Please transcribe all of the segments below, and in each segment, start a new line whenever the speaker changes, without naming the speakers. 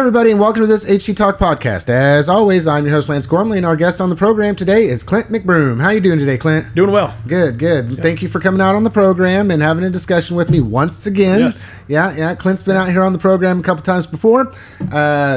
everybody, and welcome to this HCTalk podcast. As always, I'm your host, Lance Gormley, and our guest on the program today is Clint McBroom. How you doing today, Clint?
Doing well.
Good. Yeah. Thank you for coming out on the program and having a discussion with me once again.
Yes.
Yeah. Clint's been out here on the program a couple times before.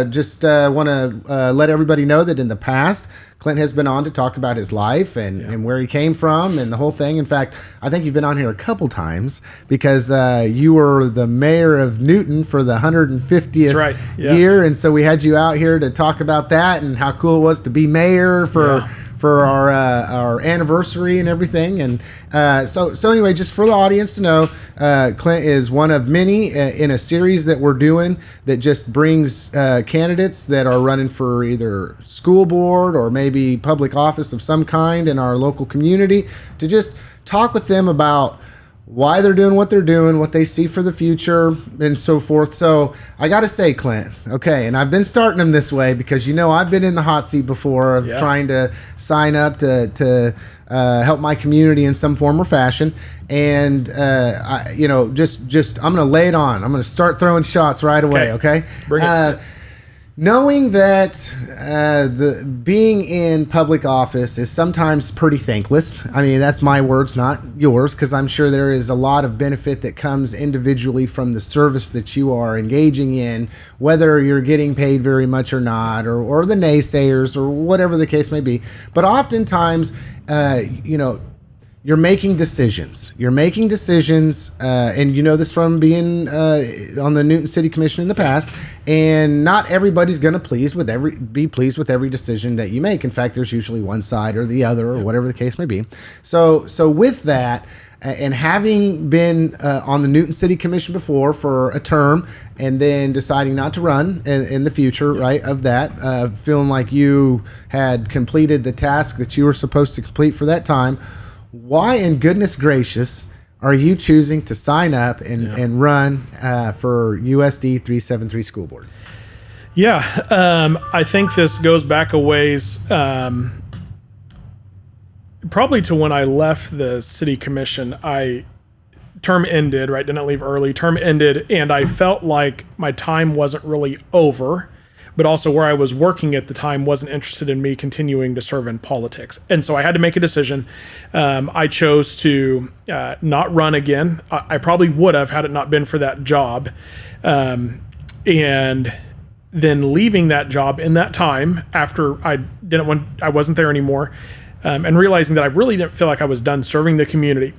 Just want to let everybody know that in the past, Clint has been on to talk about his life and where he came from and the whole thing. In fact, I think you've been on here a couple times because you were the mayor of Newton for the 150th year. And so we had you out here to talk about that and how cool it was to be mayor for our anniversary and everything. And so anyway, just for the audience to know, Clint is one of many in a series that we're doing that just brings candidates that are running for either school board or maybe public office of some kind in our local community to just talk with them about why they're doing what they're doing, what they see for the future, and so forth. So I got to say, Clint, okay, and I've been starting them this way because, I've been in the hot seat before of trying to sign up to help my community in some form or fashion. And, I'm going to lay it on. I'm going to start throwing shots right away, okay?
Bring it.
Knowing that the being in public office is sometimes pretty thankless. I mean, that's my words, not yours, because I'm sure there is a lot of benefit that comes individually from the service that you are engaging in, whether you're getting paid very much or not, or the naysayers, or whatever the case may be. But oftentimes, you're making decisions. And you know this from being on the Newton City Commission in the past. And not everybody's going to be pleased with every decision that you make. In fact, there's usually one side or the other, or whatever the case may be. So with that, and having been on the Newton City Commission before for a term, and then deciding not to run in the future, right, of that, feeling like you had completed the task that you were supposed to complete for that time. Why in goodness gracious are you choosing to sign up and run for USD 373 school board?
Yeah, I think this goes back a ways, probably to when I left the city commission. Term ended, right? Didn't leave early. Term ended, and I felt like my time wasn't really over, but also where I was working at the time wasn't interested in me continuing to serve in politics. And so I had to make a decision. I chose to not run again. I probably would have had it not been for that job. And then leaving that job in that time after I wasn't there anymore, and realizing that I really didn't feel like I was done serving the community.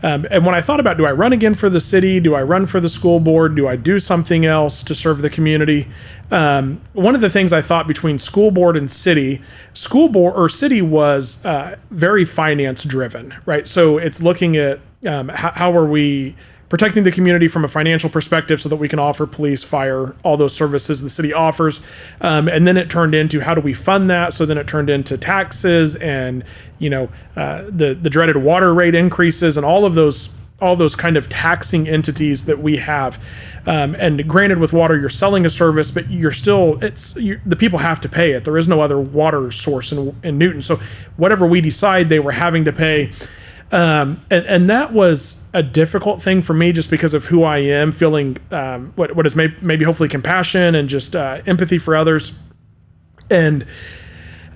And when I thought about, do I run again for the city? Do I run for the school board? Do I do something else to serve the community? One of the things I thought between school board and city, school board or city was very finance driven, right? So it's looking at how are we protecting the community from a financial perspective so that we can offer police, fire, all those services the city offers. And then it turned into how do we fund that? So then it turned into taxes and, the dreaded water rate increases and all those kind of taxing entities that we have. And granted, with water, you're selling a service, but the people have to pay it. There is no other water source in Newton. So whatever we decide, they were having to pay. And that was a difficult thing for me just because of who I am, feeling what is maybe hopefully compassion and just empathy for others. And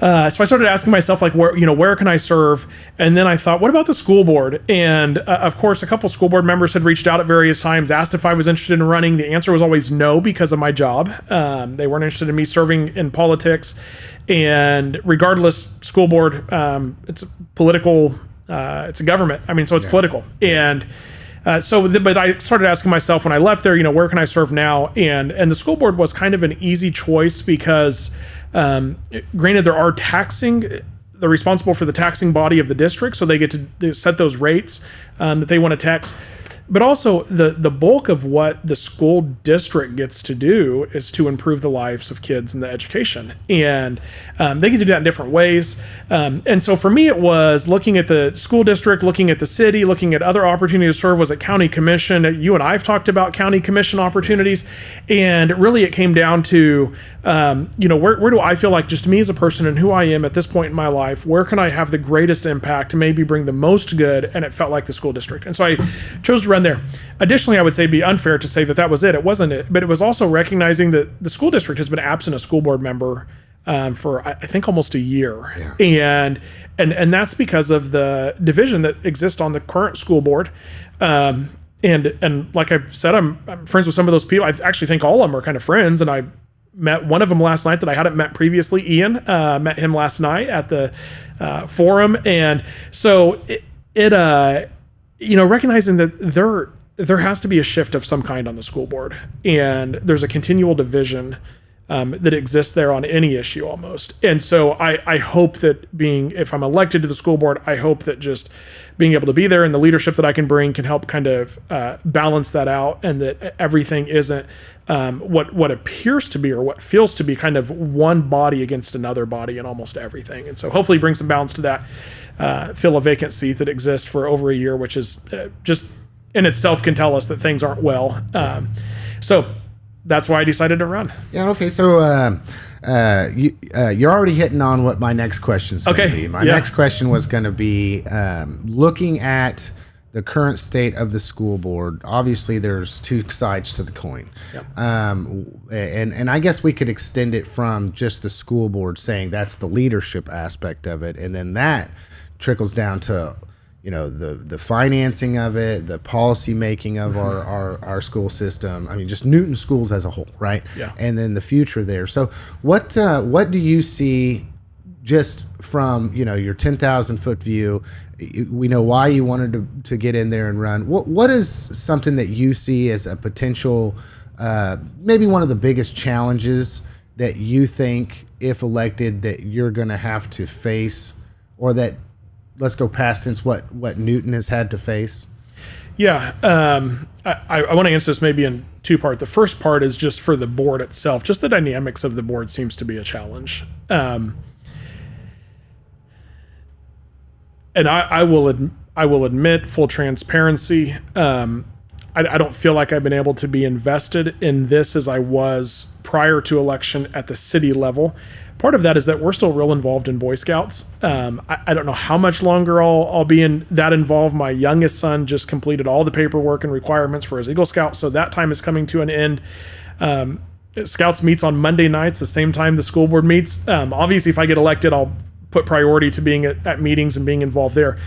so I started asking myself, like, where can I serve? And then I thought, what about the school board? And of course, a couple school board members had reached out at various times, asked if I was interested in running. The answer was always no because of my job. They weren't interested in me serving in politics. And regardless, school board, it's political. It's a government. I mean, so it's political. And but I started asking myself when I left there, where can I serve now? And the school board was kind of an easy choice because, granted, they're responsible for the taxing body of the district, so they get to set those rates that they want to tax. But also the bulk of what the school district gets to do is to improve the lives of kids and the education. And they get to do that in different ways. And so for me, it was looking at the school district, looking at the city, looking at other opportunities to serve. Was at county commission. You and I have talked about county commission opportunities. And really it came down to, where do I feel like just me as a person and who I am at this point in my life, where can I have the greatest impact to maybe bring the most good? And it felt like the school district. And so I chose to run there. Additionally, I would say it'd be unfair to say that that was it. It wasn't it, but it was also recognizing that the school district has been absent a school board member for I think almost a year, and that's because of the division that exists on the current school board. And like I said, I'm friends with some of those people. I actually think all of them are kind of friends, and I met one of them last night that I hadn't met previously. Ian, met him last night at the forum, and so recognizing that there has to be a shift of some kind on the school board, and there's a continual division that exists there on any issue almost. And so I hope that if I'm elected to the school board, I hope that just being able to be there and the leadership that I can bring can help kind of balance that out, and that everything isn't what appears to be or what feels to be kind of one body against another body in almost everything. And so hopefully bring some balance to that, fill a vacant seat that exists for over a year, which is just in itself can tell us that things aren't well. So that's why I decided to run.
Yeah. Okay. So you're already hitting on what my next question's going to be. My next question was going to be looking at the current state of the school board. Obviously, there's two sides to the coin. Yep. And I guess we could extend it from just the school board, saying that's the leadership aspect of it, and then that trickles down to the financing of it, the policy making of our school system. I mean, just Newton schools as a whole, right?
Yeah.
And then the future there. So what do you see just from your 10,000 foot view? We know why you wanted to get in there and run. What is something that you see as a potential, maybe one of the biggest challenges that you think, if elected, that you're going to have to face, or that, let's go past tense, what Newton has had to face?
Yeah. I want to answer this maybe in two parts. The first part is just for the board itself. Just the dynamics of the board seems to be a challenge. And I will admit, full transparency, I don't feel like I've been able to be invested in this as I was prior to election at the city level. Part of that is that we're still real involved in Boy Scouts. I don't know how much longer I'll be that involved. My youngest son just completed all the paperwork and requirements for his Eagle Scout, so that time is coming to an end. Scouts meets on Monday nights, the same time the school board meets. Obviously, if I get elected, I'll put priority to being at meetings and being involved there.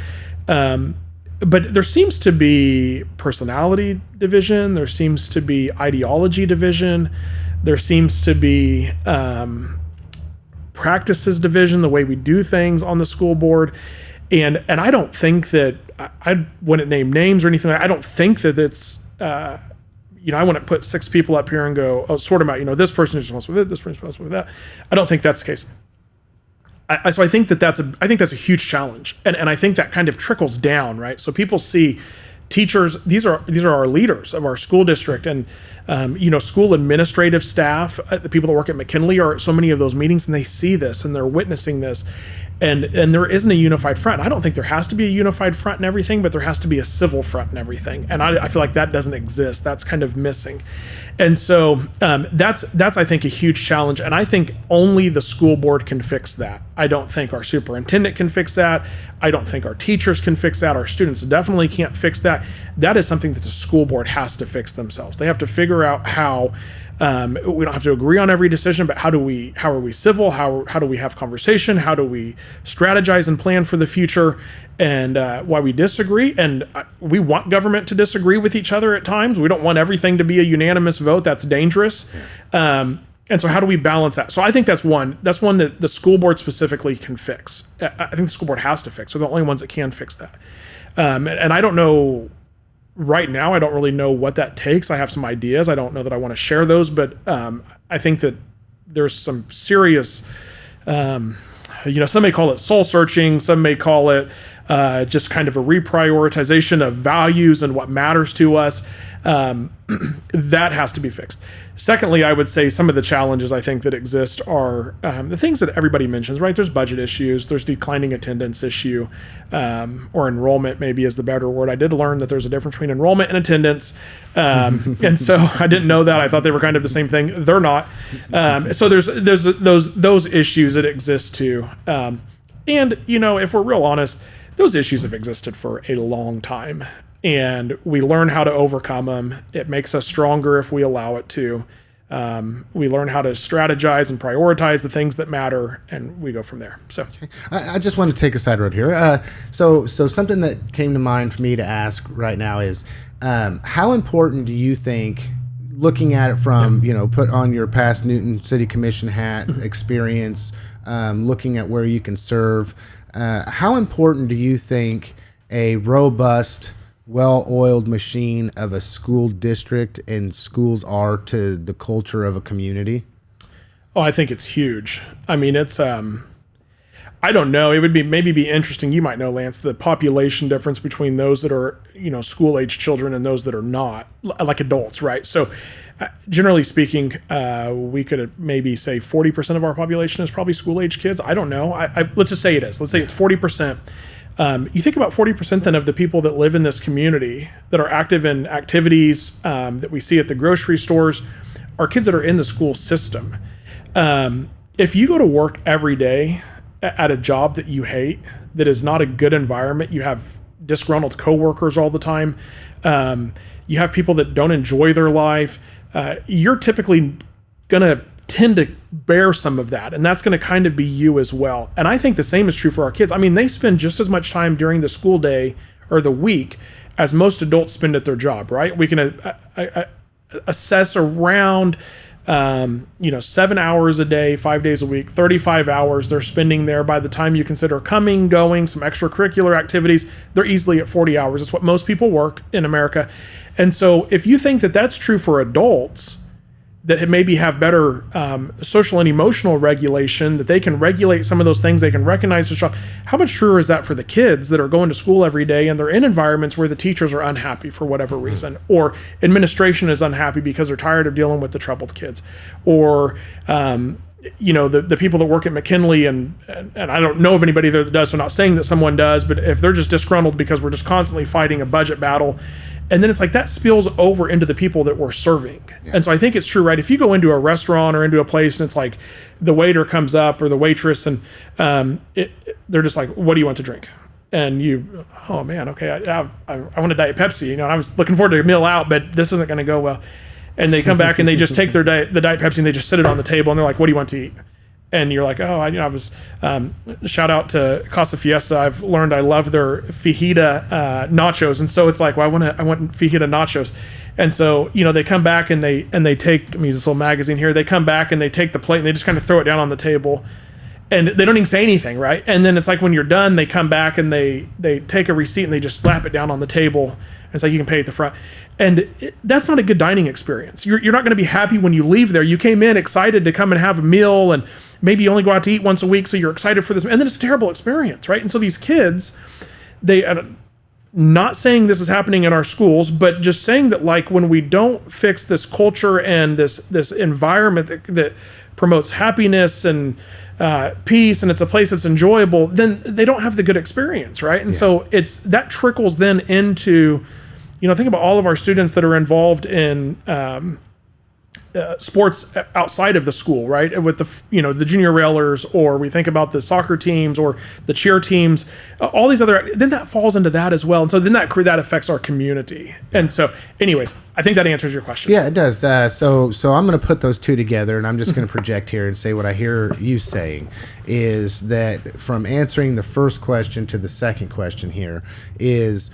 But there seems to be personality division. There seems to be ideology division. There seems to be practices division, the way we do things on the school board. And I don't think that, I wouldn't name names or anything. I don't think that it's, I wouldn't put six people up here and go, sort them out. This person is responsible for this person is responsible for that. I don't think that's the case. So I think that's a huge challenge, and I think that kind of trickles down, right? So people see teachers; these are our leaders of our school district, and school administrative staff, the people that work at McKinley are at so many of those meetings, and they see this and they're witnessing this, and there isn't a unified front. I don't think there has to be a unified front in everything, but there has to be a civil front in everything, and I feel like that doesn't exist. That's kind of missing. And so that's I think a huge challenge, and I think only the school board can fix that. I don't think our superintendent can fix that. I don't think our teachers can fix that. Our students definitely can't fix that. That is something that the school board has to fix themselves. They have to figure out how. We don't have to agree on every decision, but how are we civil? How do we have conversation? How do we strategize and plan for the future? And why we disagree, and we want government to disagree with each other at times. We don't want everything to be a unanimous vote. That's dangerous. And so how do we balance that? So I think that's one that the school board specifically can fix. I think the school board has to fix. We're the only ones that can fix that. And I don't know right now. I don't really know what that takes. I have some ideas. I don't know that I want to share those, but I think that there's some serious, some may call it soul searching. Some may call it just kind of a reprioritization of values and what matters to us. That has to be fixed. Secondly, I would say some of the challenges I think that exist are the things that everybody mentions, right? There's budget issues, there's declining attendance issue, or enrollment maybe is the better word. I did learn that there's a difference between enrollment and attendance. And so I didn't know that. I thought they were kind of the same thing. They're not. So there's those issues that exist too. And if we're real honest, those issues have existed for a long time. and we learn how to overcome them. It makes us stronger if we allow it to. We learn how to strategize and prioritize the things that matter, and we go from there. So
I just want to take a side road here. So something that came to mind for me to ask right now is, how important do you think, looking at it from, put on your past Newton City Commission hat experience, looking at where you can serve, how important do you think a robust, well-oiled machine of a school district and schools are to the culture of a community?
Oh, I think it's huge. I mean, it's, I don't know. It would maybe be interesting. You might know, Lance, the population difference between those that are, school-age children and those that are not, like adults, right? So generally speaking, we could maybe say 40% of our population is probably school-age kids. I don't know. Let's just say it is. Let's say it's 40%. You think about 40% then of the people that live in this community that are active in activities that we see at the grocery stores are kids that are in the school system. If you go to work every day at a job that you hate, that is not a good environment, you have disgruntled coworkers all the time, you have people that don't enjoy their life, you're typically going to tend to bear some of that, and that's going to kind of be you as well. And I think the same is true for our kids. I mean, they spend just as much time during the school day or the week as most adults spend at their job, right? We can assess around 7 hours a day, 5 days a week, 35 hours they're spending there. By the time you consider coming, going, some extracurricular activities, they're easily at 40 hours. It's what most people work in America. And so if you think that that's true for adults, that maybe have better social and emotional regulation, that they can regulate some of those things, they can recognize the stuff. How much truer is that for the kids that are going to school every day and they're in environments where the teachers are unhappy for whatever reason, or administration is unhappy because they're tired of dealing with the troubled kids, or the people that work at McKinley, and I don't know of anybody there that does, so I'm not saying that someone does, but if they're just disgruntled because we're just constantly fighting a budget battle, and then it's like that spills over into the people that we're serving. Yeah. And so I think it's true, right? If you go into a restaurant or into a place and it's like the waiter comes up or the waitress and they're just like, what do you want to drink? And you, oh man, okay, I want a Diet Pepsi, and I was looking forward to a meal out, but this isn't going to go well. And they come back and they just take the Diet Pepsi and they just sit it on the table and they're like, what do you want to eat? And you're like, oh, I was, shout out to Casa Fiesta. I've learned I love their fajita nachos. And so it's like, well, I want fajita nachos. And so, they come back and they take, let me use this little magazine here. They come back and they take the plate and they just kind of throw it down on the table. And they don't even say anything, right? And then it's like when you're done, they come back and they take a receipt and they just slap it down on the table. And it's like, you can pay at the front. And that's not a good dining experience. You're not going to be happy when you leave there. You came in excited to come and have a meal, and maybe you only go out to eat once a week, so you're excited for this. And then it's a terrible experience, right? And so these kids, not saying this is happening in our schools, but just saying that, like, when we don't fix this culture and this environment that promotes happiness and peace, and it's a place that's enjoyable, then they don't have the good experience, right? And so that trickles then into, think about all of our students that are involved in sports outside of the school, right? With the junior railers, or we think about the soccer teams or the cheer teams, all these other, then that falls into that as well. And so then that affects our community. And so anyways, I think that answers your question.
Yeah, it does. So I'm going to put those two together, and I'm just going to project here and say what I hear you saying is that from answering the first question to the second question here is,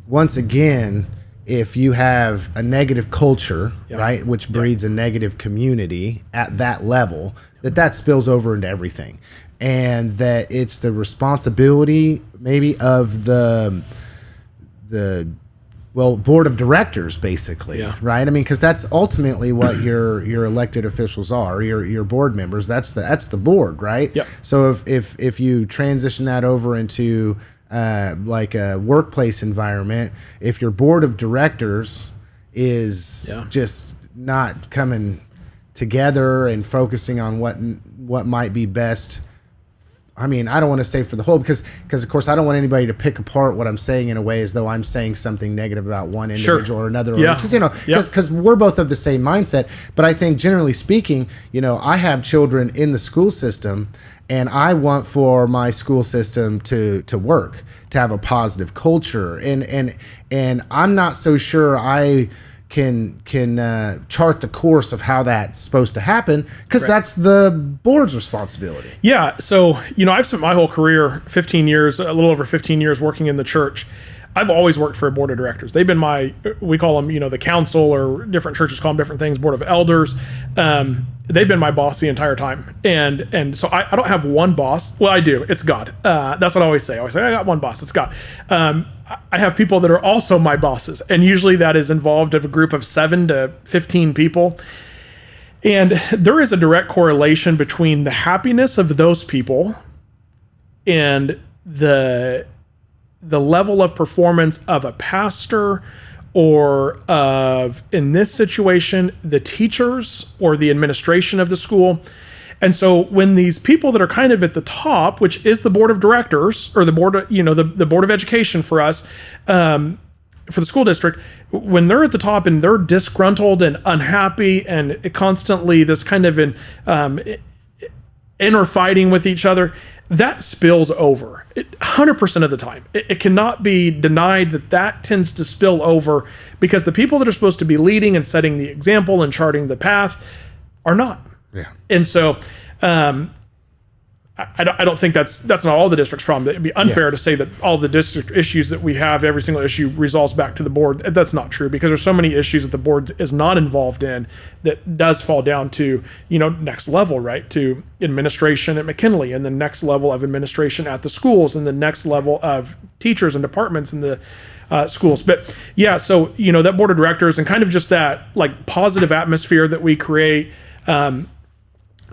once again, if you have a negative culture, right, which breeds a negative community at that level, that spills over into everything. And that it's the responsibility maybe of the board of directors, basically, right? I mean, because that's ultimately what your elected officials are, your board members. That's the board, right?
Yep.
So if you transition that over into like a workplace environment, if your board of directors is just not coming together and focusing on what might be best I mean, I don't want to say for the whole, because of course I don't want anybody to pick apart what I'm saying in a way as though I'm saying something negative about one individual or another.
Yeah.
Because we're both of the same mindset. But I think generally speaking, I have children in the school system, and I want for my school system to work, to have a positive culture, and I'm not so sure I can chart the course of how that's supposed to happen, because that's the board's responsibility.
Yeah. So, I've spent my whole career, 15 years, a little over 15 years working in the church. I've always worked for a board of directors. They've been we call them, the council, or different churches call them different things, board of elders. They've been my boss the entire time. And so I don't have one boss. Well, I do. It's God. That's what I always say. I got one boss. It's God. I have people that are also my bosses. And usually that is involved of a group of 7 to 15 people. And there is a direct correlation between the happiness of those people and the level of performance of a pastor, or of, in this situation, the teachers or the administration of the school. And so when these people that are kind of at the top, which is the board of directors, or the board of, the board of education for us, for the school district, when they're at the top and they're disgruntled and unhappy and constantly this kind of inner fighting with each other, that spills over 100% of the time. It cannot be denied that tends to spill over, because the people that are supposed to be leading and setting the example and charting the path are not.
Yeah.
And so I don't think that's not all the district's problem. It'd be unfair to say that all the district issues that we have, every single issue resolves back to the board. That's not true, because there's so many issues that the board is not involved in that does fall down to, next level, right? To administration at McKinley, and the next level of administration at the schools, and the next level of teachers and departments in the schools. But yeah, so, that board of directors and kind of just that like positive atmosphere that we create.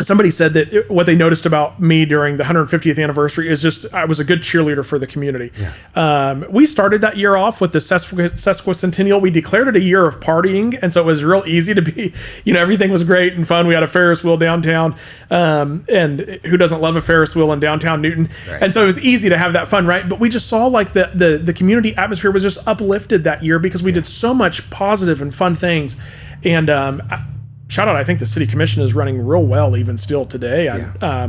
Somebody said that what they noticed about me during the 150th anniversary is just I was a good cheerleader for the community. Yeah. We started that year off with the sesquicentennial. We declared it a year of partying, and so it was real easy to be, everything was great and fun. We had a Ferris wheel downtown, and who doesn't love a Ferris wheel in downtown Newton? Right. And so it was easy to have that fun, right? But we just saw like the community atmosphere was just uplifted that year, because we did so much positive and fun things. And shout out, I think the city commission is running real well even still today. Yeah.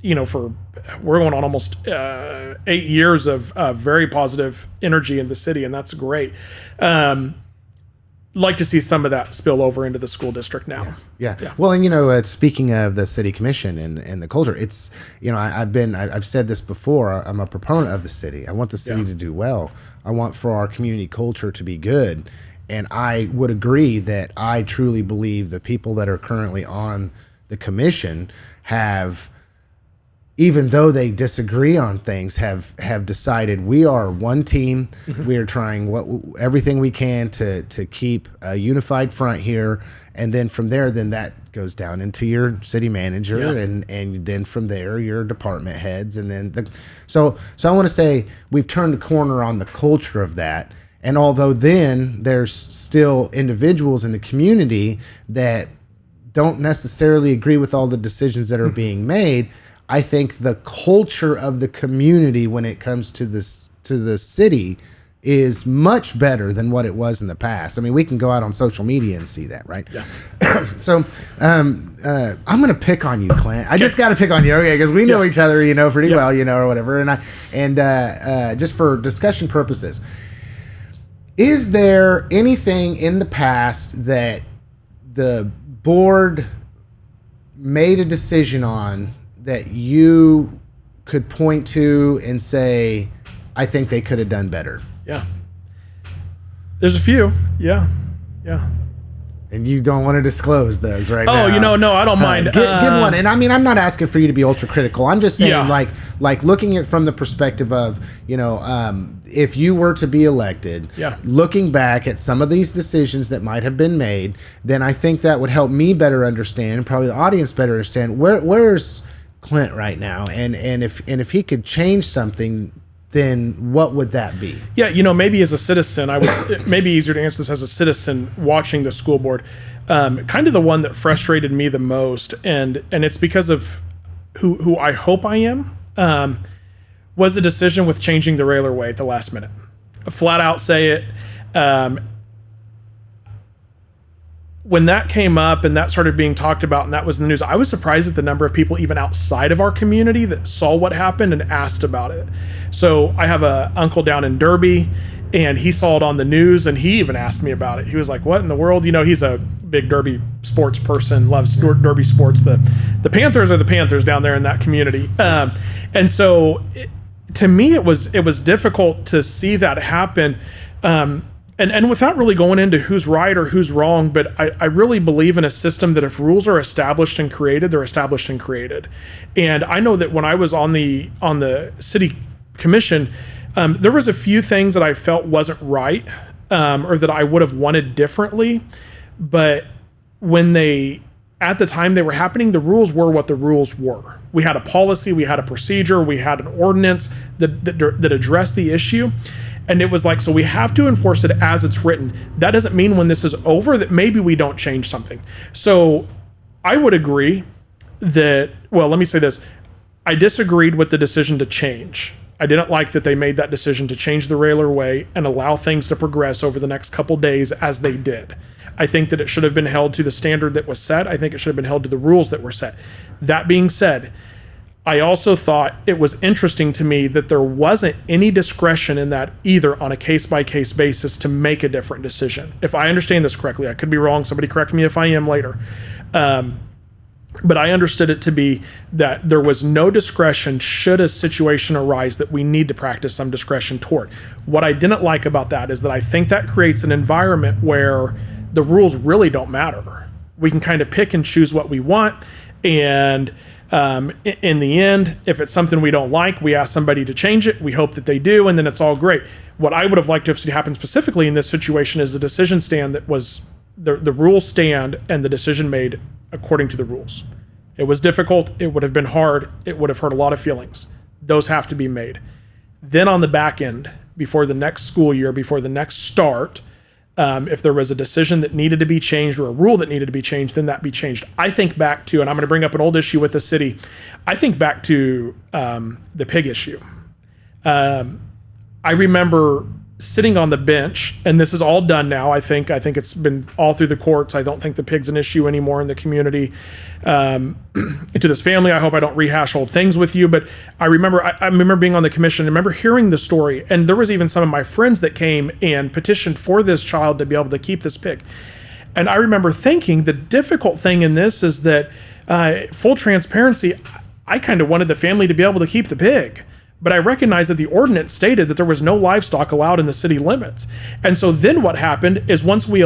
We're going on almost 8 years of very positive energy in the city, and that's great. Like to see some of that spill over into the school district now.
Yeah. Well, and speaking of the city commission and the culture, it's I've said this before. I'm a proponent of the city. I want the city to do well. I want for our community culture to be good. And I would agree that I truly believe the people that are currently on the commission have, even though they disagree on things, have decided we are one team. Mm-hmm. We are trying everything we can to keep a unified front here. And then from there, that goes down into your city manager, and then from there, your department heads. And then so I want to say we've turned the corner on the culture of that. And although then there's still individuals in the community that don't necessarily agree with all the decisions that are being made, I think the culture of the community when it comes to the city is much better than what it was in the past. I mean, we can go out on social media and see that, right? Yeah. So I'm going to pick on you, Clint. I just got to pick on you, okay? Because we know each other, pretty well, or whatever. And just for discussion purposes. Is there anything in the past that the board made a decision on that you could point to and say, I think they could have done better?
Yeah. There's a few. Yeah.
And you don't want to disclose those right now.
Oh, no, I don't mind.
Give one. And I mean, I'm not asking for you to be ultra critical. I'm just saying, like looking at it from the perspective of, if you were to be elected, looking back at some of these decisions that might have been made, then I think that would help me better understand, probably the audience better understand, where's Clint right now, and if he could change something, then what would that be? Yeah,
maybe as a citizen, it may be easier to answer this as a citizen watching the school board. Kind of the one that frustrated me the most, and it's because of who I hope I am. was the decision with changing the railerway at the last minute. Flat out say it. When that came up and that started being talked about and that was in the news, I was surprised at the number of people even outside of our community that saw what happened and asked about it. So I have a uncle down in Derby, and he saw it on the news, and he even asked me about it. He was like, what in the world? You know, he's a big Derby sports person, loves Derby sports. The Panthers are the Panthers down there in that community. And so to me, it was difficult to see that happen. And without really going into who's right or who's wrong, but I really believe in a system that if rules are established and created, they're established and created. And I know that when I was on the city commission, there was a few things that I felt wasn't right, or that I would have wanted differently. But when at the time they were happening, the rules were what the rules were. We had a policy, we had a procedure, we had an ordinance that addressed the issue. And it was like, so we have to enforce it as it's written. That doesn't mean when this is over that maybe we don't change something. So I would agree that, well, let me say this. I disagreed with the decision to change. I didn't like that they made that decision to change the railerway and allow things to progress over the next couple days as they did. I think that it should have been held to the standard that was set. I think it should have been held to the rules that were set. That being said, I also thought it was interesting to me that there wasn't any discretion in that either on a case-by-case basis to make a different decision. If I understand this correctly, I could be wrong. Somebody correct me if I am later. But I understood it to be that there was no discretion should a situation arise that we need to practice some discretion toward. What I didn't like about that is that I think that creates an environment where the rules really don't matter. We can kind of pick and choose what we want, and in the end, if it's something we don't like, we ask somebody to change it. We hope that they do, and then it's all great. What I would have liked to have seen happen specifically in this situation is the decision stand that was the rules stand and the decision made according to the rules. It was difficult. It would have been hard. It would have hurt a lot of feelings. Those have to be made. Then on the back end, before the next school year, before the next start, if there was a decision that needed to be changed or a rule that needed to be changed, then that be changed. I think back to, and I'm going to bring up an old issue with the city. I think back to the pig issue. I remember sitting on the bench, and this is all done now. I think it's been all through the courts. I don't think the pig's an issue anymore in the community. To this family, I hope I don't rehash old things with you, but I remember being on the commission. I remember hearing the story, and there was even some of my friends that came and petitioned for this child to be able to keep this pig. And I remember thinking the difficult thing in this is that, full transparency, I kind of wanted the family to be able to keep the pig. But I recognize that the ordinance stated that there was no livestock allowed in the city limits. And so then what happened is once we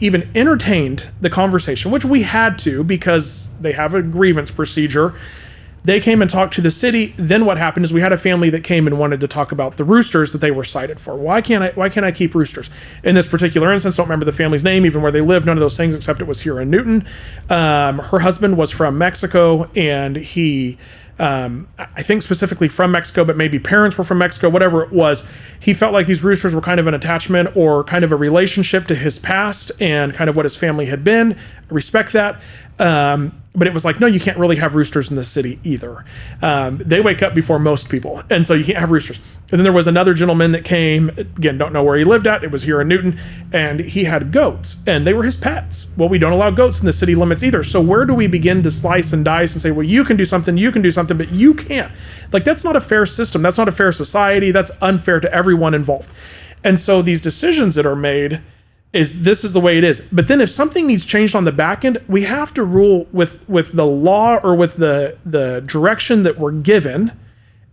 even entertained the conversation, which we had to because they have a grievance procedure, they came and talked to the city. Then what happened is we had a family that came and wanted to talk about the roosters that they were cited for. Why can't I keep roosters? In this particular instance, don't remember the family's name, even where they live, none of those things, except it was here in Newton. Her husband was from Mexico, and he... I think specifically from Mexico, but maybe parents were from Mexico, whatever it was. He felt like these roosters were kind of an attachment or kind of a relationship to his past and kind of what his family had been. I respect that. But it was like, no, you can't really have roosters in the city either. They wake up before most people, and so you can't have roosters. And then there was another gentleman that came, again, don't know where he lived at. It was here in Newton, and he had goats, and they were his pets. Well, we don't allow goats in the city limits either. So where do we begin to slice and dice and say, well, you can do something, but you can't? Like, that's not a fair system. That's not a fair society. That's unfair to everyone involved. And so these decisions that are made this is the way it is. But then if something needs changed on the back end, we have to rule with the law or with the direction that we're given,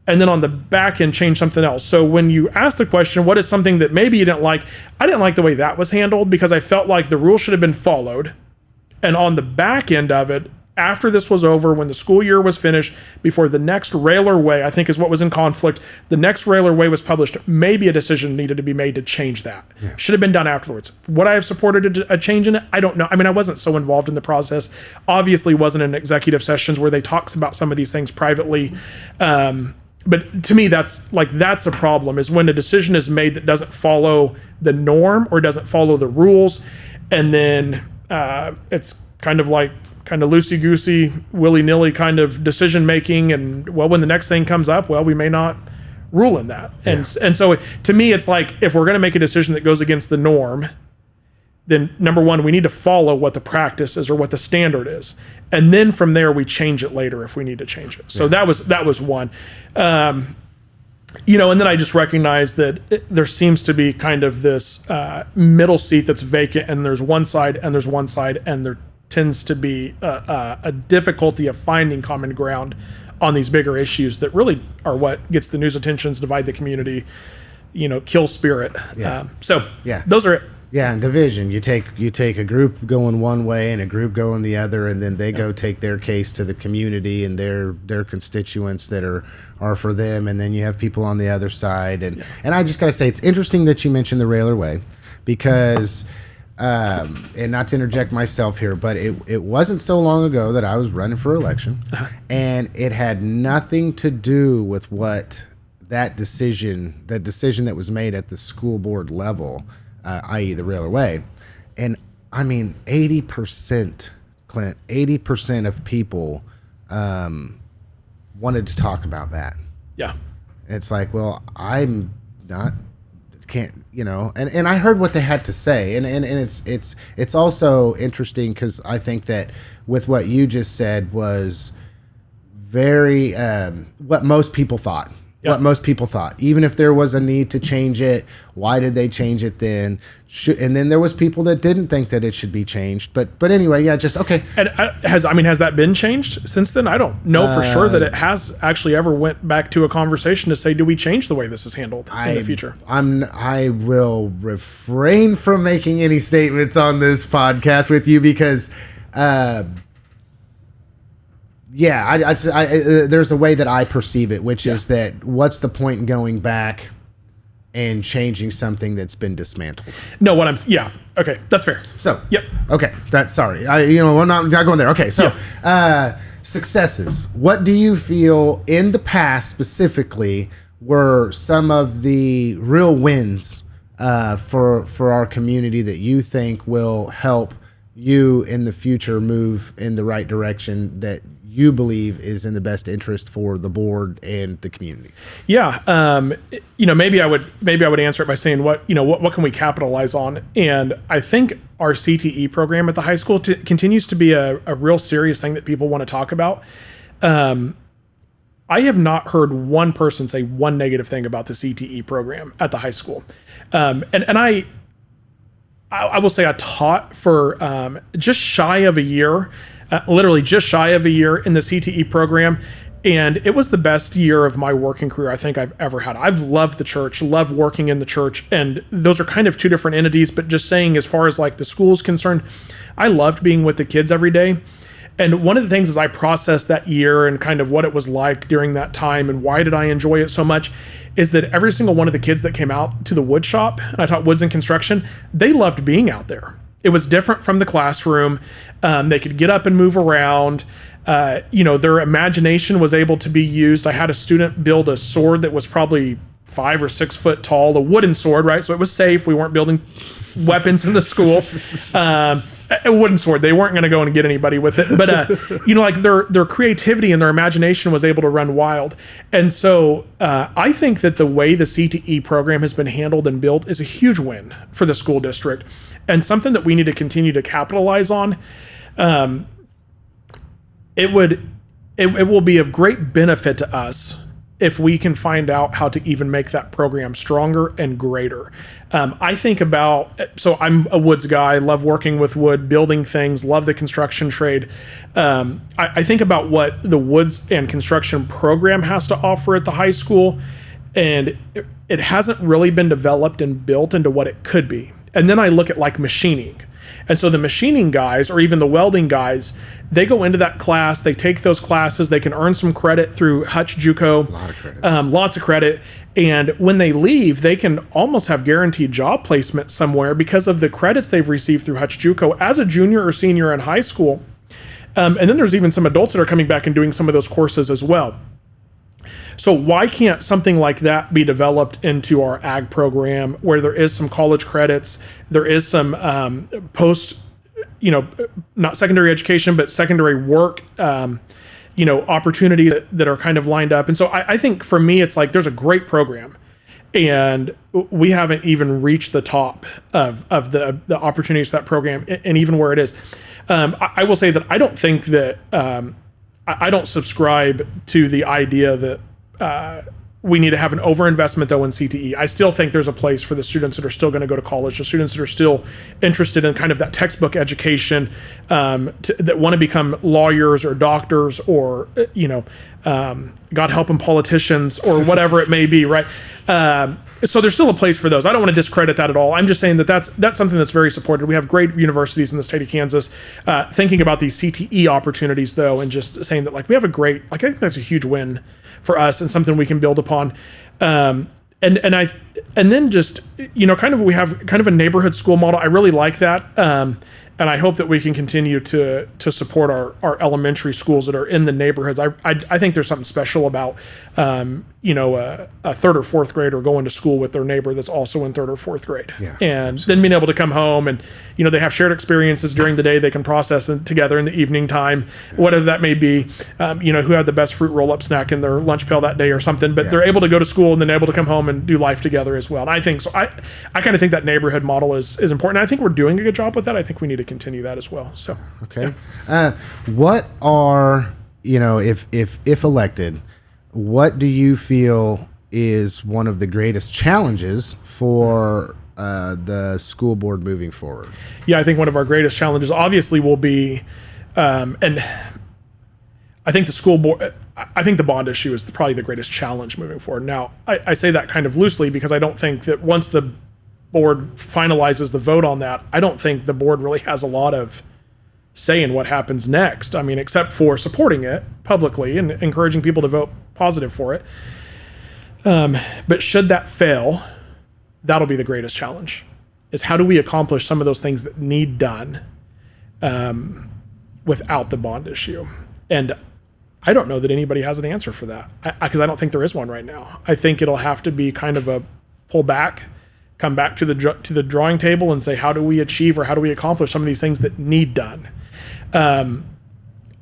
and then on the back end change something else. So when you ask the question, what is something that maybe you didn't like? I didn't like the way that was handled because I felt like the rule should have been followed. And on the back end of it, after this was over, when the school year was finished, before the next railerway, I think is what was in conflict, the next railerway was published, maybe a decision needed to be made to change that. Yeah. Should have been done afterwards. Would I have supported a change in it? I don't know. I mean, I wasn't so involved in the process. Obviously wasn't in executive sessions where they talks about some of these things privately. But to me, that's a problem, is when a decision is made that doesn't follow the norm or doesn't follow the rules. And then it's kind of like kind of loosey-goosey, willy-nilly kind of decision-making. And, well, when the next thing comes up, well, we may not rule in that. And so to me, it's like, if we're going to make a decision that goes against the norm, then number one, we need to follow what the practice is or what the standard is. And then from there, we change it later if we need to change it. So that was one. You know, and then I just recognized that there seems to be kind of this middle seat that's vacant, and there's one side and there's one side, and there tends to be a difficulty of finding common ground on these bigger issues that really are what gets the news attentions, divide the community, you know, kill spirit. Those are it.
Yeah, and division. You take a group going one way and a group going the other, and then they go take their case to the community and their constituents that are for them, and then you have people on the other side. And I just got to say, it's interesting that you mentioned the Railer Way, because and not to interject myself here, but it wasn't so long ago that I was running for election, and it had nothing to do with what that decision that was made at the school board level, i.e. the Railer Way. And I mean, 80%, Clint, 80% of people wanted to talk about that.
Yeah.
It's like, well, I'm not, can't, you know, and I heard what they had to say. And it's also interesting because I think that with what you just said was very, what most people thought. What most people thought. Even if there was a need to change it, why did they change it then? And then there was people that didn't think that it should be changed. But anyway, yeah, just okay.
And has that been changed since then? I don't know for sure that it has actually ever went back to a conversation to say, do we change the way this is handled in the future?
I will refrain from making any statements on this podcast with you because there's a way that I perceive it, which is that what's the point in going back and changing something that's been dismantled?
No, okay, that's fair.
So, okay, we're not going there. Okay, so successes. What do you feel in the past specifically were some of the real wins for our community that you think will help you in the future move in the right direction that you believe is in the best interest for the board and the community?
Yeah. Maybe I would answer it by saying what can we capitalize on? And I think our CTE program at the high school continues to be a real serious thing that people want to talk about. I have not heard one person say one negative thing about the CTE program at the high school. And I will say I taught for just shy of a year, literally just shy of a year in the CTE program. And it was the best year of my working career I think I've ever had. I've loved the church, loved working in the church. And those are kind of two different entities, but just saying, as far as like the school's concerned, I loved being with the kids every day. And one of the things as I processed that year and kind of what it was like during that time and why did I enjoy it so much is that every single one of the kids that came out to the wood shop, and I taught woods and construction, they loved being out there. It was different from the classroom. They could get up and move around. Their imagination was able to be used. I had a student build a sword that was probably 5 or 6 foot tall, a wooden sword, right? So it was safe. We weren't building weapons in the school. A wooden sword. They weren't going to go and get anybody with it. But, their creativity and their imagination was able to run wild. And so I think that the way the CTE program has been handled and built is a huge win for the school district and something that we need to continue to capitalize on. It will be of great benefit to us if we can find out how to even make that program stronger and greater. I think about, so I'm a woods guy, love working with wood, building things, love the construction trade. I think about what the woods and construction program has to offer at the high school, and it hasn't really been developed and built into what it could be. And then I look at like machining. And so the machining guys, or even the welding guys, they go into that class, they take those classes, they can earn some credit through Hutch JUCO, lots of credit. And when they leave, they can almost have guaranteed job placement somewhere because of the credits they've received through Hutch JUCO as a junior or senior in high school. And then there's even some adults that are coming back and doing some of those courses as well. So why can't something like that be developed into our ag program where there is some college credits, there is some not secondary education, but secondary work, opportunities that are kind of lined up. And so I think for me, it's like there's a great program, and we haven't even reached the top of the opportunities for that program, and even where it is. I will say that I don't think that I don't subscribe to the idea that we need to have an overinvestment, though, in CTE. I still think there's a place for the students that are still going to go to college, the students that are still interested in kind of that textbook education, that want to become lawyers or doctors or, God help them, politicians or whatever it may be, right? So there's still a place for those. I don't want to discredit that at all. I'm just saying that that's something that's very supported. We have great universities in the state of Kansas. Thinking about these CTE opportunities, though, and just saying that, like, we have a great, like, I think that's a huge win for us and something we can build upon. And then just, kind of, we have kind of a neighborhood school model. I really like that. And I hope that we can continue to support our elementary schools that are in the neighborhoods. I think there's something special about, a third or fourth grader going to school with their neighbor that's also in third or fourth grade.
Yeah,
and then being able to come home and, they have shared experiences during the day. They can process it together in the evening time, whatever that may be, who had the best fruit roll-up snack in their lunch pail that day or something. But they're able to go to school and then able to come home and do life together as well. And I think so. I kind of think that neighborhood model is important. And I think we're doing a good job with that. I think we need to continue that as well. So,
okay. What are, if elected, what do you feel is one of the greatest challenges for the school board moving forward?
Yeah, I think one of our greatest challenges obviously will be, and I think the school board, I think the bond issue is probably the greatest challenge moving forward. Now, I say that kind of loosely because I don't think that once the board finalizes the vote on that, I don't think the board really has a lot of say in what happens next. I mean, except for supporting it publicly and encouraging people to vote positive for it. But should that fail, that'll be the greatest challenge, is how do we accomplish some of those things that need done without the bond issue? And I don't know that anybody has an answer for that, because I don't think there is one right now. I think it'll have to be kind of a pull back, come back to the drawing table and say, how do we achieve or how do we accomplish some of these things that need done?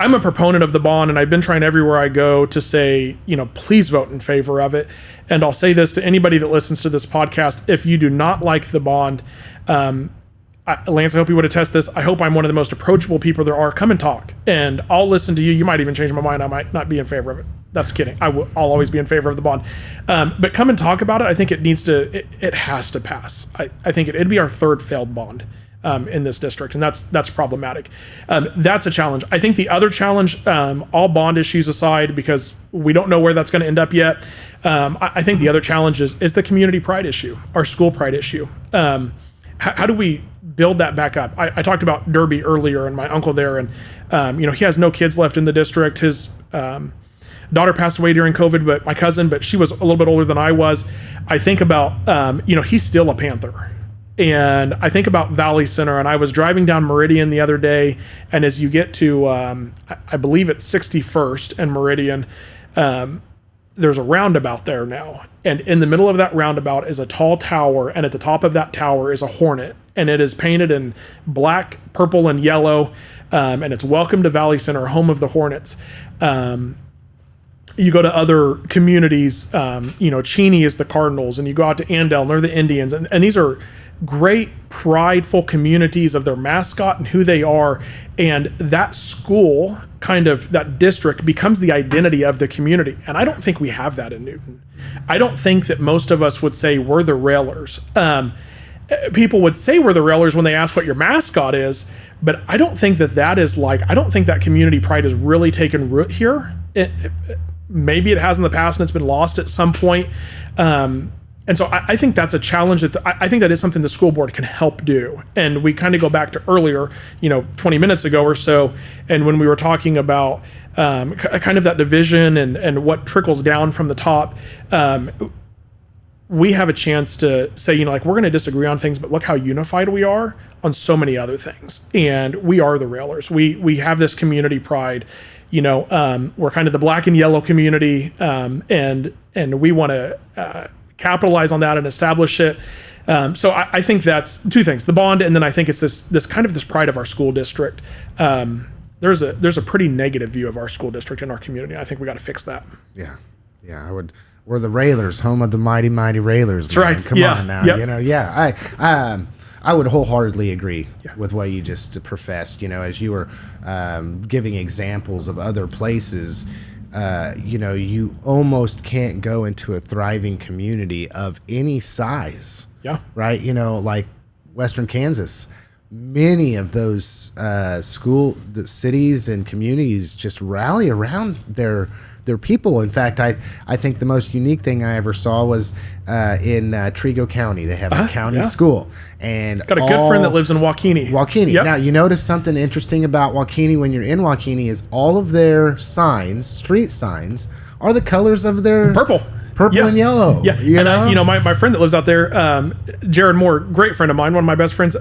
I'm a proponent of the bond, and I've been trying everywhere I go to say, please vote in favor of it. And I'll say this to anybody that listens to this podcast: if you do not like the bond, Lance, I hope you would attest this. I hope I'm one of the most approachable people there are. Come and talk, and I'll listen to you. You might even change my mind. I might not be in favor of it. That's kidding. I'll always be in favor of the bond. But come and talk about it. I think it needs to. It has to pass. I think it'd be our third failed bond in this district, and that's problematic. That's a challenge. I think the other challenge, all bond issues aside, because we don't know where that's going to end up yet. I think the other challenge is the community pride issue, our school pride issue. How do we build that back up? I talked about Derby earlier and my uncle there, and he has no kids left in the district. His daughter passed away during COVID, but my cousin, but she was a little bit older than I was. I think about, he's still a Panther. And I think about Valley Center, and I was driving down Meridian the other day, and as you get to, I believe it's 61st and Meridian, there's a roundabout there now. And in the middle of that roundabout is a tall tower, and at the top of that tower is a hornet, and it is painted in black, purple, and yellow, and it's "Welcome to Valley Center, home of the Hornets." You go to other communities, Cheney is the Cardinals, and you go out to Andale, and they're the Indians, and these are great, prideful communities of their mascot and who they are, and that school, kind of that district, becomes the identity of the community. And I don't think we have that in Newton. I don't think that most of us would say we're the Railers. People would say we're the Railers when they ask what your mascot is, but I don't think that is I don't think that community pride has really taken root here. Maybe it has in the past and it's been lost at some point. And so I think that's a challenge that I think that is something the school board can help do. And we kind of go back to earlier, 20 minutes ago or so, and when we were talking about kind of that division and what trickles down from the top, we have a chance to say, we're going to disagree on things, but look how unified we are on so many other things. And we are the Railers. We have this community pride. We're kind of the black and yellow community, and we want to capitalize on that and establish it. So I think that's two things: the bond, and then I think it's this kind of this pride of our school district. There's a pretty negative view of our school district in our community. I think we got to fix that.
Yeah, I would. We're the Railers, home of the mighty Railers.
That's right.
Come on now, I would wholeheartedly agree with what you just professed. As you were giving examples of other places, you almost can't go into a thriving community of any size.
Yeah.
Right. Like Western Kansas. Many of those cities and communities just rally around their people. In fact, I think the most unique thing I ever saw was in Trigo County. They have a county school, and
got a good friend that lives in Waukene. Yep.
Now, you notice something interesting about Waukene when you're in Waukene is all of their signs, street signs, are the colors of their
purple
and yellow.
Yeah, my friend that lives out there, Jared Moore, great friend of mine, one of my best friends.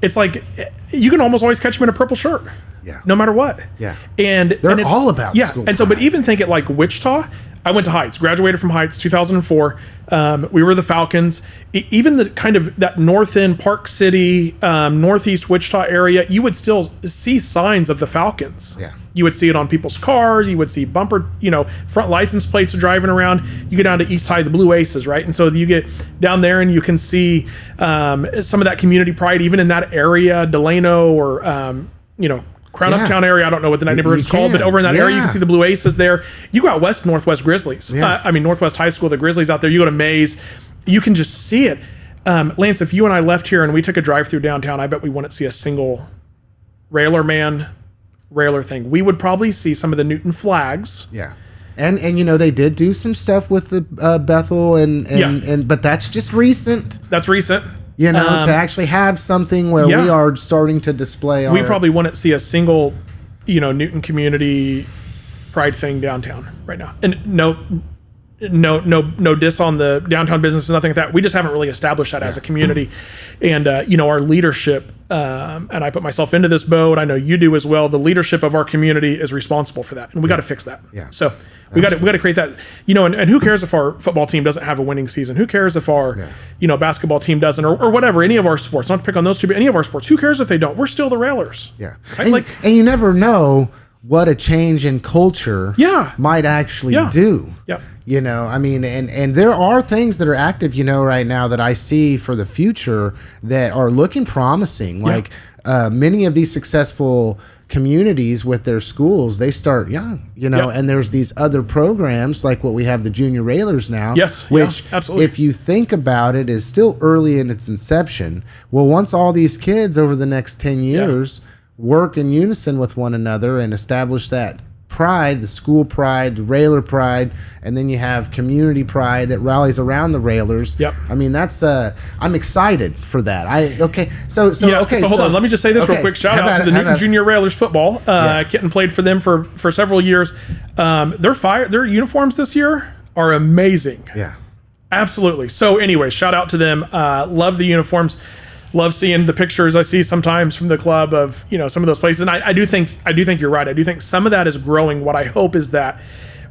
It's like you can almost always catch him in a purple shirt.
Yeah.
No matter what.
Yeah.
And
they're all about school
and so, but even think it like Wichita. I went to Heights, graduated from Heights, 2004. We were the Falcons. Even the kind of that north end, Park City, northeast Wichita area, you would still see signs of the Falcons.
Yeah.
You would see it on people's cars. You would see bumper, front license plates are driving around. You get down to East High, the Blue Aces, right? And so you get down there and you can see some of that community pride, even in that area, Delano or, Crown Uptown area. I don't know what the neighborhood is called, but over in that area, you can see the Blue Aces there. You go out west, Northwest Grizzlies. Yeah. Northwest High School, the Grizzlies out there. You go to Mays, you can just see it. Lance, if you and I left here and we took a drive through downtown, I bet we wouldn't see a single railer thing. We would probably see some of the Newton flags.
Yeah. And they did do some stuff with the Bethel and but that's just recent.
That's recent.
To actually have something where we are starting to display.
We probably wouldn't see a single, Newton community pride thing downtown right now. And no diss on the downtown business, nothing like that. We just haven't really established that as a community. And, our leadership, and I put myself into this boat. I know you do as well. The leadership of our community is responsible for that. And we got to fix that.
Yeah.
So we got to create that, and who cares if our football team doesn't have a winning season? Who cares if our, basketball team doesn't, or whatever, any of our sports, not to pick on those two, but any of our sports, who cares if they don't? We're still the Railers.
Yeah.
Right?
And you never know what a change in culture might actually do.
Yeah.
And there are things that are active, right now that I see for the future that are looking promising. Like many of these successful communities with their schools, they start young, and there's these other programs like what we have, the Junior Railers now, which
absolutely,
if you think about it, is still early in its inception. Well, once all these kids over the next 10 years work in unison with one another and establish that pride, the school pride, the Railer pride, and then you have community pride that rallies around the Railers.
Yep.
That's I'm excited for that. So
hold on. Let me just say this real quick. Shout out to the Newton Junior Railers football. Kitten played for them for several years. Their uniforms this year are amazing.
Yeah.
Absolutely. So anyway, shout out to them. Love the uniforms. Love seeing the pictures I see sometimes from the club of some of those places, and I do think you're right. I do think some of that is growing. What I hope is that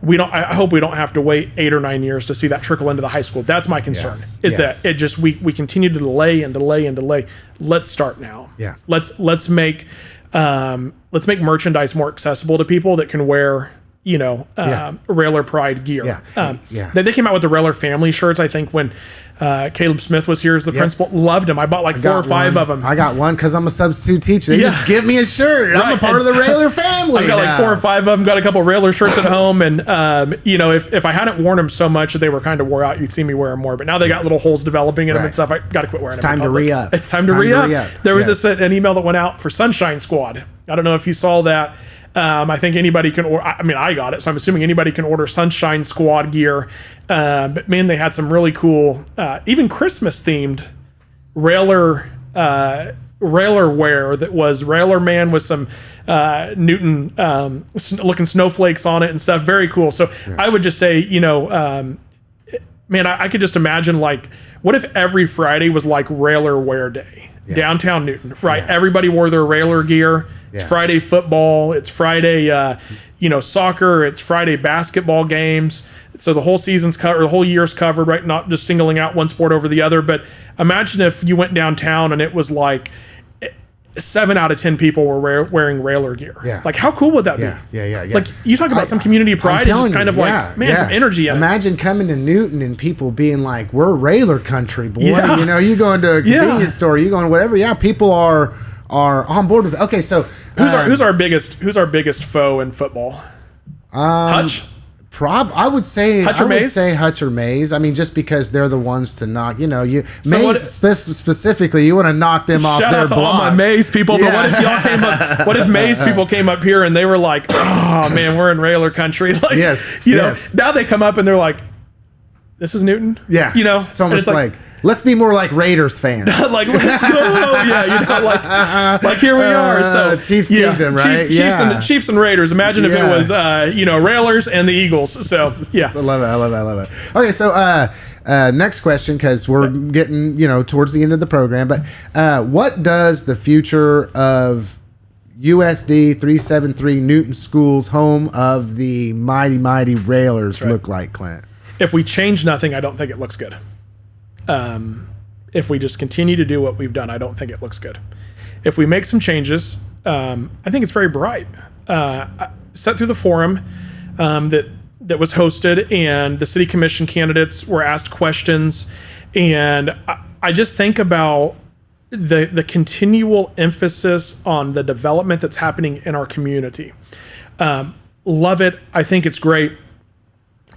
I hope we don't have to wait 8 or 9 years to see that trickle into the high school. That's my concern. That it just we continue to delay and delay and delay. Let's start now.
Yeah.
Let's make merchandise more accessible to people that can wear Railer Pride gear. They came out with the Railer family shirts. I think when Caleb Smith was here as the principal, loved him. I bought like 4 or 5 of them.
I got one because I'm a substitute teacher. They just give me a shirt. I'm a part of the Railer family.
I've got like 4 or 5 of them. Got a couple of Railer shirts at home, and if I hadn't worn them so much that they were kind of wore out, you'd see me wear them more. But now they got little holes developing in them and stuff. I got to quit wearing them.
It's time to re-up.
It's time to re-up. There was an email that went out for Sunshine Squad. I don't know if you saw that. I think anybody can order. I got it, so I'm assuming anybody can order Sunshine Squad gear. But man, they had some really cool, even Christmas themed Railer wear that was Railer Man with some Newton looking snowflakes on it and stuff. Very cool. So I would just say, man, I could just imagine, like, what if every Friday was like Railer Wear Day? Downtown Newton, right? Everybody wore their Railer gear. It's Friday football. It's Friday, soccer, it's Friday basketball games. So the whole season's covered, the whole year's covered, right? Not just singling out one sport over the other. But imagine if you went downtown and it was like 7 out of 10 people were wearing Railer gear.
Yeah.
Like, how cool would that be?
Yeah.
Like, you talk about some community pride and just kind of some energy in it.
Imagine coming to Newton and people being like, we're Railer country, boy.
Yeah.
You go into a convenience store, you go into whatever. Yeah, people are on board with it. Okay, so
who's our biggest foe in football? Hutch?
I would say
Hutch
or Mays. I mean, just because they're the ones to knock. Mays specifically, you want to knock them off their block.
Shout out to all my Mays people. But what if y'all came up? What if Mays people came up here and they were like, "Oh man, we're in Railer country." Like,
yes.
Now they come up and they're like, "This is Newton."
Yeah.
It's
almost like let's be more like Raiders fans.
Like, let's go. Yeah, like here we are. So
Chiefs Kingdom, right?
Chiefs and Raiders. Imagine if it was, Railers and the Eagles. So, yeah.
I love it. Okay, so next question, because we're getting, towards the end of the program. But what does the future of USD 373 Newton Schools, home of the mighty Railers, look like, Clint?
If we change nothing, I don't think it looks good. If we just continue to do what we've done, I don't think it looks good. If we make some changes, I think it's very bright. Set through the forum that was hosted, and the city commission candidates were asked questions, and I just think about the continual emphasis on the development that's happening in our community. Love it. I think it's great.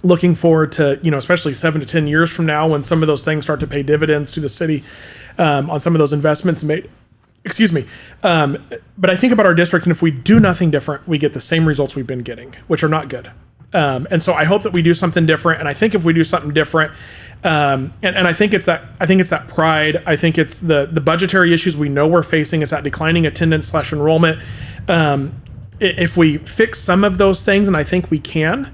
Looking forward to, especially 7 to 10 years from now, when some of those things start to pay dividends to the city on some of those investments made. Excuse me. But I think about our district, and if we do nothing different, we get the same results we've been getting, which are not good. And so I hope that we do something different. And I think if we do something different, and I think it's that pride. I think it's the budgetary issues we know we're facing. It's that declining attendance / enrollment. If we fix some of those things, and I think we can,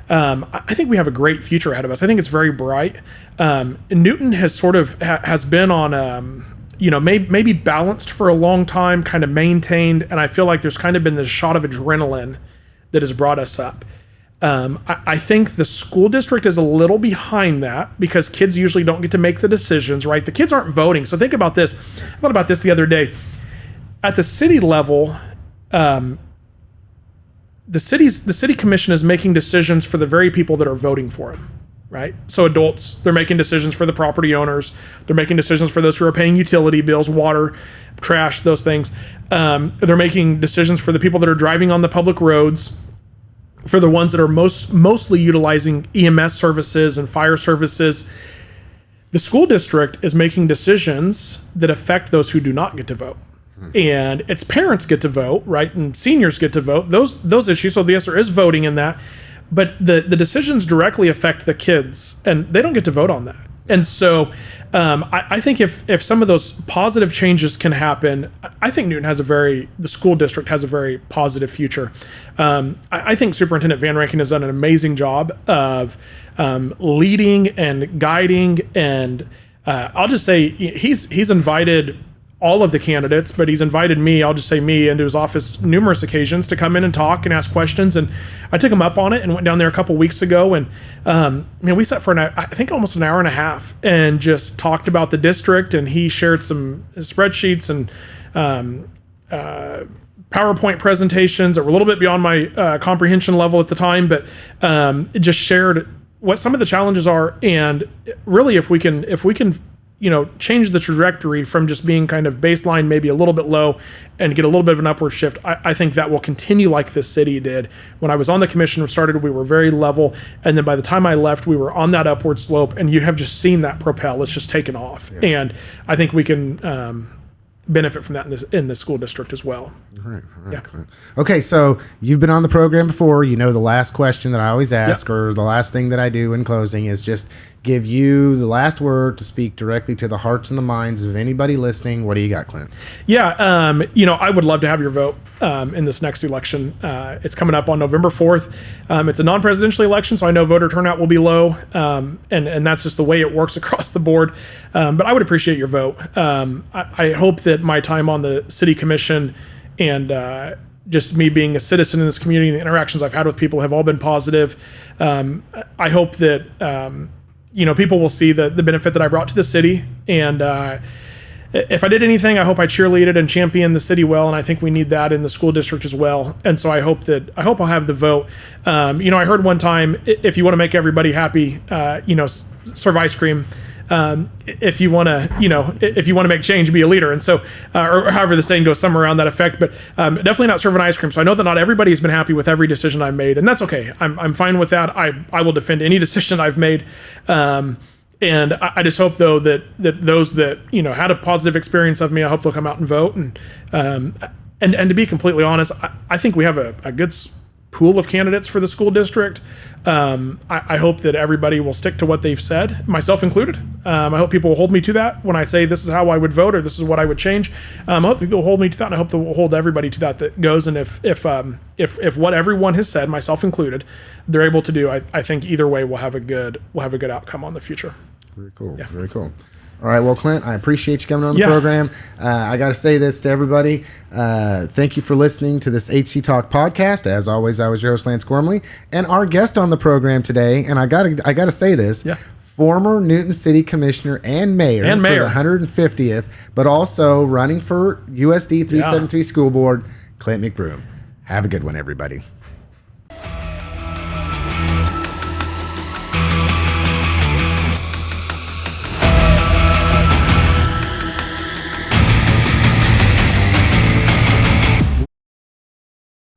I think we have a great future ahead of us. I think it's very bright. Newton has sort of has been on, maybe balanced for a long time, kind of maintained. And I feel like there's kind of been this shot of adrenaline that has brought us up. I think the school district is a little behind that because kids usually don't get to make the decisions, right? The kids aren't voting. So think about this. I thought about this the other day. At the city level, the city commission is making decisions for the very people that are voting for them, right? So adults, they're making decisions for the property owners. They're making decisions for those who are paying utility bills, water, trash, those things. They're making decisions for the people that are driving on the public roads, for the ones that are mostly utilizing EMS services and fire services. The school district is making decisions that affect those who do not get to vote. And its parents get to vote, right? And seniors get to vote. Those issues. So yes, there is voting in that, but the decisions directly affect the kids, and they don't get to vote on that. And so I think if some of those positive changes can happen, I think the school district has a very positive future. I think Superintendent Van Rankin has done an amazing job of leading and guiding, and I'll just say he's invited all of the candidates, but he's invited me, I'll just say me, into his office numerous occasions to come in and talk and ask questions. And I took him up on it and went down there a couple weeks ago. And we sat for I think almost an hour and a half and just talked about the district. And he shared some spreadsheets and PowerPoint presentations that were a little bit beyond my comprehension level at the time, but it just shared what some of the challenges are. And really, if we can change the trajectory from just being kind of baseline, maybe a little bit low, and get a little bit of an upward shift, I think that will continue like this city did. When I was on the commission we were very level. And then by the time I left, we were on that upward slope, and you have just seen that propel. It's just taken off. Yeah. And I think we can benefit from that in the school district as well.
All right. Yeah. Okay, so you've been on the program before. The last question that I always ask, or the last thing that I do in closing, is just give you the last word to speak directly to the hearts and the minds of anybody listening. What do you got, Clint?
Yeah, I would love to have your vote in this next election. It's coming up on November 4th. It's a non-presidential election, so I know voter turnout will be low, and that's just the way it works across the board. But I would appreciate your vote. I hope that my time on the city commission and just me being a citizen in this community, and the interactions I've had with people have all been positive. I hope that people will see the benefit that I brought to the city, and if I did anything, I hope I cheerleaded and championed the city well, and I think we need that in the school district as well. And so I hope I'll have the vote. I heard one time, if you want to make everybody happy, serve ice cream. If you want to make change, be a leader. And so, or however the saying goes, somewhere around that effect. But definitely not serving ice cream. So I know that not everybody has been happy with every decision I've made, and that's okay. I'm fine with that. I will defend any decision I've made. And I just hope, though, that those that had a positive experience of me, I hope they'll come out and vote. And to be completely honest, I think we have a good pool of candidates for the school district. I hope that everybody will stick to what they've said, myself included. I hope people will hold me to that when I say this is how I would vote or this is what I would change. I hope people will hold me to that, and I hope they will hold everybody to that goes. And if what everyone has said, myself included, they're able to do, I think either way we'll have a good outcome on the future.
Very cool. Yeah. Very cool. All right. Well, Clint, I appreciate you coming on the program. I got to say this to everybody. Thank you for listening to this HCTalk podcast. As always, I was your host, Lance Gormley, and our guest on the program today, and I got to say this, former Newton City Commissioner and Mayor for the 150th, but also running for USD 373 School Board, Clint McBroom. Have a good one, everybody.